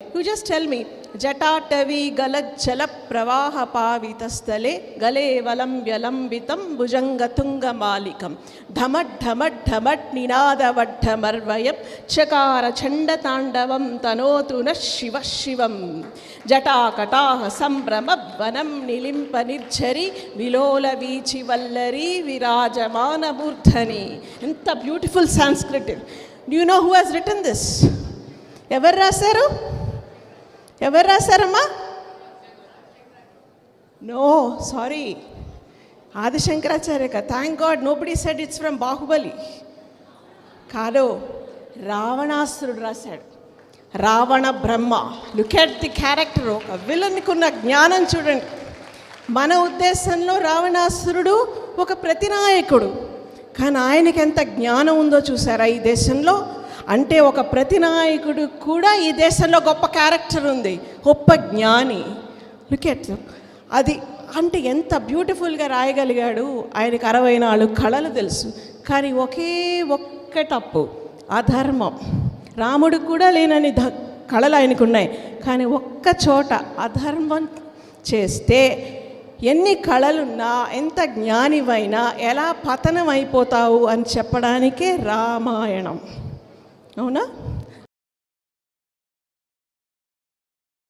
You just tell me. Jatatavi galajjala pravaha pavitastale gale valam vyalambitam bhujangatunga malikam dhamat dhamat dhamat ninada vaddhamarvayam chakara chanda tandavam tanotuna shiva shivam jatakataha sambrama vanam nilimpa nirjari vilola vichi vallari virajamana murthani. Enta beautiful Sanskrit. Do you know who has written this? Ever rasaru? ఎవరు రాశారమ్మా? No, sorry, Adi Shankaracharya. Thank god nobody said it's from Baahubali. కాదు, రావణాసురుడు రాశాడు. Ravana Brahma. Look at the character. ఒక విలన్కి ఉన్న జ్ఞానం చూడండి. మన ఉద్దేశంలో రావణాసురుడు ఒక ప్రతినాయకుడు, కానీ ఆయనకి ఎంత జ్ఞానం ఉందో చూసారా ఈ దేశంలో. అంటే ఒక ప్రతినాయకుడు కూడా ఈ దేశంలో గొప్ప క్యారెక్టర్ ఉంది, గొప్ప జ్ఞాని. లుకెట్ అది. అంటే ఎంత బ్యూటిఫుల్గా రాయగలిగాడు. ఆయనకు 64 కళలు తెలుసు, కానీ ఒక్క తప్పు, అధర్మం. రాముడికి కూడా లేనని కళలు ఆయనకు ఉన్నాయి, కానీ ఒక్క చోట అధర్మం చేస్తే ఎన్ని కళలున్నా, ఎంత జ్ఞానివైనా ఎలా పతనం అయిపోతావు అని చెప్పడానికే రామాయణం. అవునా?